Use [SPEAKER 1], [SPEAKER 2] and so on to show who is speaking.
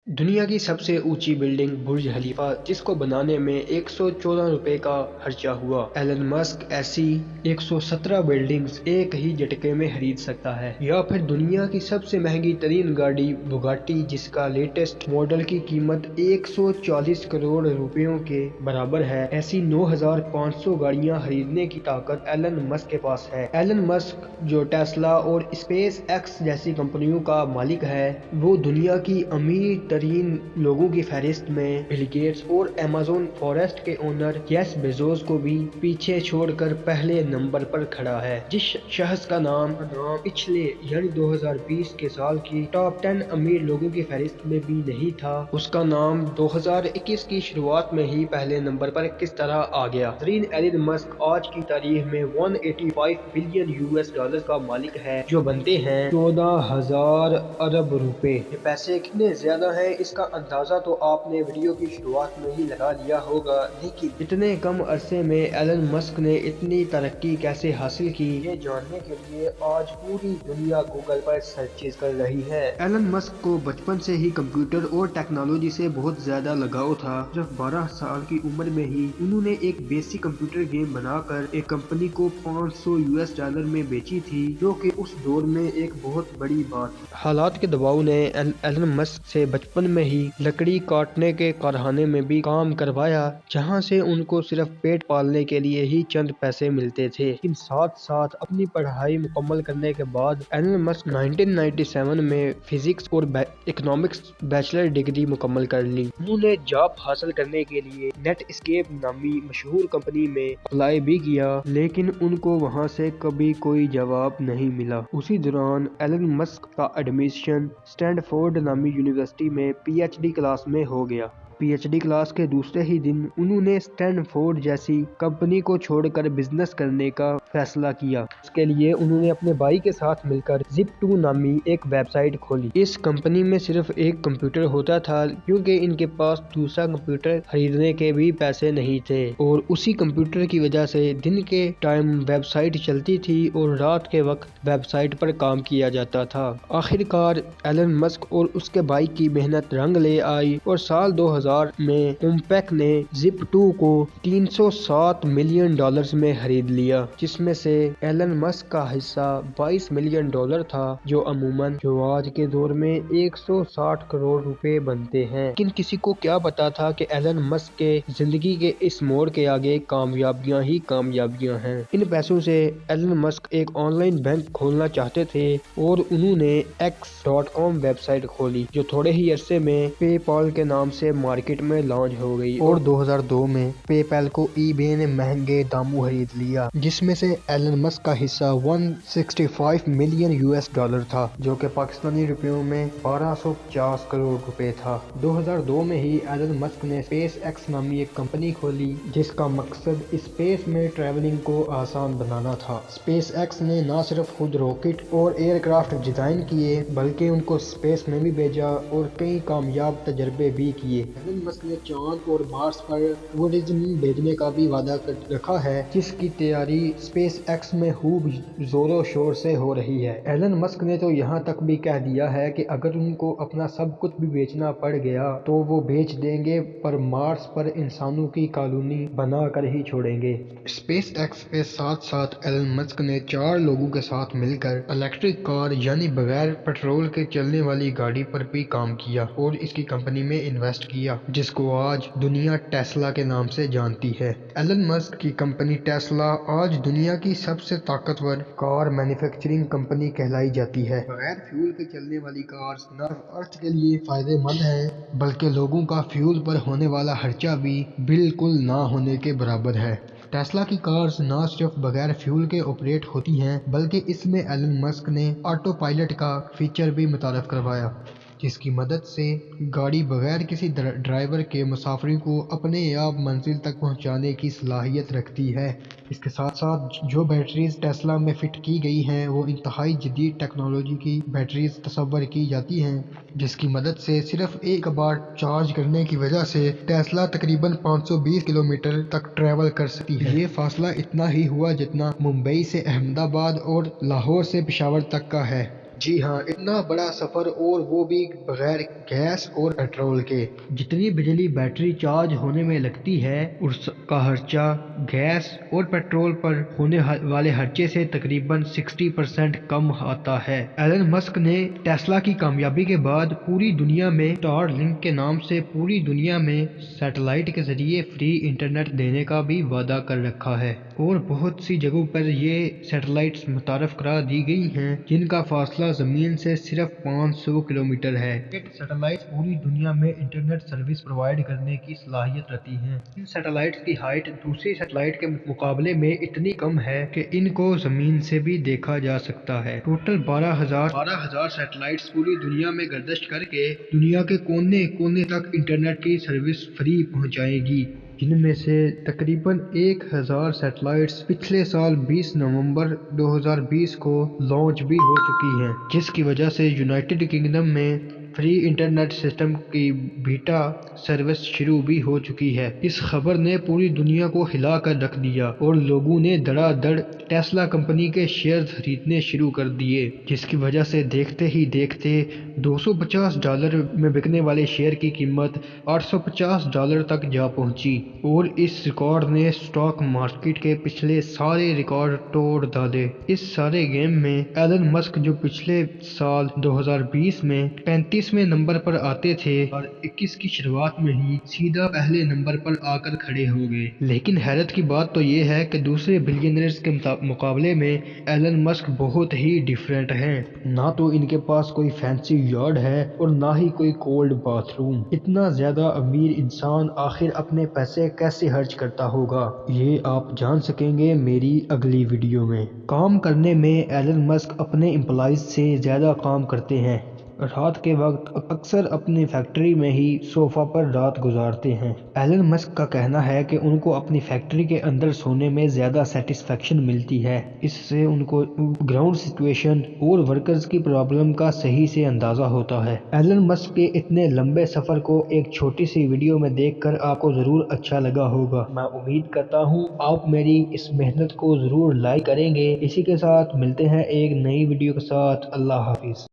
[SPEAKER 1] दुनिया की सबसे ऊंची बिल्डिंग बुर्ज खलीफा, जिसको बनाने में 114 रुपए का खर्चा हुआ। एलन मस्क ऐसी 117 बिल्डिंग्स एक ही झटके में खरीद सकता है। या फिर दुनिया की सबसे महंगी तरीन गाड़ी बुगाटी, जिसका लेटेस्ट मॉडल की कीमत 140 करोड़ रुपयों के बराबर है। ऐसी 9500 गाड़ियां खरीदने की ताकत एलन मस्क के पास है। एलन मस्क, जो टेस्ला और स्पेस एक्स जैसी कंपनियों का मालिक है, वो दुनिया की अमीर तरीन लोगों की फहरिस्त में बिल गेट्स और अमेज़न फॉरेस्ट के ओनर जेफ बेजोस को भी पीछे छोड़कर पहले नंबर पर खड़ा है। जिस शख्स का नाम पिछले यानी 2020 के साल की टॉप 10 अमीर लोगों की फहरिस्त में भी नहीं था, उसका नाम 2021 की शुरुआत में ही पहले नंबर पर किस तरह आ गया। तरीन एलन मस्क आज की तारीख में 185 बिलियन यूएस डॉलर का मालिक है, जो बनते हैं 14,000 अरब रुपए। ये पैसे कितने ज्यादा हैं, इसका अंदाजा तो आपने वीडियो की शुरुआत में ही लगा लिया होगा, लेकिन इतने कम अरसे में एलन मस्क ने इतनी तरक्की कैसे हासिल की, ये जानने के लिए आज पूरी दुनिया गूगल पर सर्चेस कर रही है। एलन मस्क को बचपन से ही कंप्यूटर और टेक्नोलॉजी से बहुत ज्यादा लगाव था। जब 12 साल की उम्र में ही उन्होंने एक बेसिक कंप्यूटर गेम बनाकर एक कंपनी को 500 यूएस डॉलर में बेची थी, जो कि उस दौर में एक बहुत बड़ी बात। हालात के दबाव ने एलन मस्क से बचपन में ही लकड़ी काटने के कारखाने में भी काम करवाया, जहां से उनको सिर्फ पेट पालने के लिए ही चंद पैसे मिलते थे। लेकिन साथ साथ अपनी पढ़ाई मुकम्मल करने के बाद एलन मस्क 1997 में फिजिक्स और इकोनॉमिक्स बैचलर डिग्री मुकम्मल कर ली। उन्होंने जॉब हासिल करने के लिए नेटस्केप नामी मशहूर कंपनी में अप्लाई भी किया, लेकिन उनको वहां से कभी कोई जवाब नहीं मिला। उसी दौरान एलन मस्क का एडमिशन स्टैनफोर्ड नामी यूनिवर्सिटी में पीएचडी क्लास में हो गया। पीएचडी क्लास के दूसरे ही दिन उन्होंने स्टैनफोर्ड जैसी कंपनी को छोड़कर बिजनेस करने का फैसला किया। इसके लिए उन्होंने अपने भाई के साथ मिलकर Zip2 नामी एक वेबसाइट खोली। इस कंपनी में सिर्फ एक कंप्यूटर होता था, क्योंकि इनके पास दूसरा कंप्यूटर खरीदने के भी पैसे नहीं थे, और उसी कंप्यूटर की वजह से दिन के टाइम वेबसाइट चलती थी और रात के वक्त वेबसाइट पर काम किया जाता था। आखिरकार एलन मस्क और उसके भाई की मेहनत रंग ले आई और साल 2000 में कॉम्पैक ने Zip2 को 307 मिलियन डॉलर्स में खरीद लिया, जिसमें से एलन मस्क का हिस्सा 22 मिलियन डॉलर था, जो अमूमन आज के दौर में 160 करोड़ रुपए बनते हैं। लेकिन किसी को क्या पता था कि एलन मस्क के जिंदगी के इस मोड़ के आगे कामयाबियां ही कामयाबियां हैं। इन पैसों से एलन मस्क एक ऑनलाइन बैंक खोलना चाहते थे और उन्होंने X.com वेबसाइट खोली, जो थोड़े ही अरसे में पेपाल के नाम से मार्केट में लॉन्च हो गई, और 2002 में पेपैल को eBay ने महंगे दामों खरीद लिया, जिसमें से एलन मस्क का हिस्सा 165 मिलियन यूएस डॉलर था, जो कि पाकिस्तानी रुपयों में 1250 करोड़ रुपए था। 2002 में ही एलन मस्क ने स्पेस एक्स नामी एक कंपनी खोली, जिसका मकसद स्पेस में ट्रैवलिंग को आसान बनाना था। स्पेस एक्स ने न सिर्फ खुद रॉकेट और एयरक्राफ्ट डिजाइन किए, बल्कि उनको स्पेस में भी भेजा और कई कामयाब तजर्बे भी किए। एलन मस्क ने चांद और मार्स पर टूरिज्म भेजने का भी वादा कर रखा है, जिसकी तैयारी स्पेस एक्स में खूब जोरों शोर से हो रही है। एलन मस्क ने तो यहाँ तक भी कह दिया है कि अगर उनको अपना सब कुछ भी बेचना पड़ गया तो वो बेच देंगे, पर मार्स पर इंसानों की कॉलोनी बना कर ही छोड़ेंगे। स्पेस एक्स के साथ साथ एलन मस्क ने 4 लोगों के साथ मिलकर इलेक्ट्रिक कार यानी बगैर पेट्रोल के चलने वाली गाड़ी पर भी काम किया और इसकी कंपनी में इन्वेस्ट किया, जिसको आज दुनिया टेस्ला के नाम से जानती है। एलन मस्क की कंपनी टेस्ला आज दुनिया की सबसे ताकतवर कार मैन्युफैक्चरिंग कंपनी कहलाई जाती है। बगैर फ्यूल के चलने वाली कार्स न सिर्फ अर्थ के लिए फायदेमंद है, बल्कि लोगों का फ्यूल पर होने वाला खर्चा भी बिल्कुल ना होने के बराबर है। टेस्ला की कार्स न सिर्फ बगैर फ्यूल के ऑपरेट होती हैं, बल्कि इसमें एलन मस्क ने ऑटो पायलट का फीचर भी मुतारफ करवाया, जिसकी मदद से गाड़ी बगैर किसी ड्राइवर के मुसाफिर को अपने आप मंजिल तक पहुंचाने की सलाहियत रखती है। इसके साथ साथ जो बैटरीज टेस्ला में फिट की गई हैं, वो इंतहाई जदीद टेक्नोलॉजी की बैटरीज तस्वर की जाती हैं, जिसकी मदद से सिर्फ एक बार चार्ज करने की वजह से टेस्ला तकरीबन 520 किलोमीटर तक ट्रैवल कर सकती है। ये फासला इतना ही हुआ जितना मुंबई से अहमदाबाद और लाहौर से पेशावर तक का है। جی ہاں، اتنا بڑا سفر اور وہ بھی بغیر گیس اور پیٹرول کے۔ جتنی بجلی بیٹری چارج ہونے میں لگتی ہے اس کا خرچہ گیس اور پیٹرول پر ہونے والے خرچے سے تقریباً 60% کم آتا ہے۔ ایلن مسک نے ٹیسلا کی کامیابی کے بعد پوری دنیا میں اسٹار لنک کے نام سے پوری دنیا میں سیٹلائٹ کے ذریعے فری انٹرنیٹ دینے کا بھی وعدہ کر رکھا ہے، اور بہت سی جگہوں پر یہ سیٹلائٹس متعارف کرا دی گئی ہیں جن کا فاصلہ زمین سے صرف 500 کلومیٹر ہے۔ سیٹلائٹس پوری دنیا میں انٹرنیٹ سروس پرووائڈ کرنے کی صلاحیت رکھتی ہیں۔ ان سیٹلائٹس کی ہائٹ دوسری سیٹلائٹ کے مقابلے میں اتنی کم ہے کہ ان کو زمین سے بھی دیکھا جا سکتا ہے۔ ٹوٹل 12,000 سیٹلائٹس پوری دنیا میں گردش کر کے دنیا کے کونے کونے تک انٹرنیٹ کی سروس فری پہنچائے گی، جن میں سے تقریباً 1,000 سیٹلائٹس پچھلے سال 20 نومبر 2020 کو لانچ بھی ہو چکی ہیں، جس کی وجہ سے یونائیٹڈ کنگڈم میں فری انٹرنیٹ سسٹم کی بیٹا سروس شروع بھی ہو چکی ہے۔ اس خبر نے پوری دنیا کو ہلا کر رکھ دیا اور لوگوں نے دھڑا دھڑ ٹیسلا کمپنی کے شیئرز خریدنے شروع کر دیے، جس کی وجہ سے دیکھتے ہی دیکھتے $250 میں بکنے والے شیئر کی قیمت $850 تک جا پہنچی، اور اس ریکارڈ نے اسٹاک مارکیٹ کے پچھلے سارے ریکارڈ توڑ ڈالے۔ اس سارے گیم میں ایلن مسک جو پچھلے سال 2020 میں 35ویں نمبر پر آتے تھے اور 21 کی شروعات میں ہی سیدھا پہلے نمبر پر آ کر کھڑے ہو گئے۔ لیکن حیرت کی بات تو یہ ہے کہ دوسرے بلینئرز کے مقابلے میں ایلن مسک بہت ہی ڈیفرنٹ ہیں۔ نہ تو ان کے پاس کوئی فینسی یارڈ ہے اور نہ ہی کوئی کولڈ باتھ روم۔ اتنا زیادہ امیر انسان آخر اپنے پیسے کیسے خرچ کرتا ہوگا، یہ آپ جان سکیں گے میری اگلی ویڈیو میں۔ کام کرنے میں ایلن مسک اپنے امپلائیز سے زیادہ کام کرتے ہیں۔ رات کے وقت اکثر اپنی فیکٹری میں ہی صوفہ پر رات گزارتے ہیں۔ ایلن مسک کا کہنا ہے کہ ان کو اپنی فیکٹری کے اندر سونے میں زیادہ سیٹسفیکشن ملتی ہے، اس سے ان کو گراؤنڈ سچویشن اور ورکرز کی پرابلم کا صحیح سے اندازہ ہوتا ہے۔ ایلن مسک کے اتنے لمبے سفر کو ایک چھوٹی سی ویڈیو میں دیکھ کر آپ کو ضرور اچھا لگا ہوگا۔ میں امید کرتا ہوں آپ میری اس محنت کو ضرور لائک کریں گے۔ اسی کے ساتھ ملتے ہیں ایک نئی ویڈیو کے ساتھ۔ اللہ حافظ۔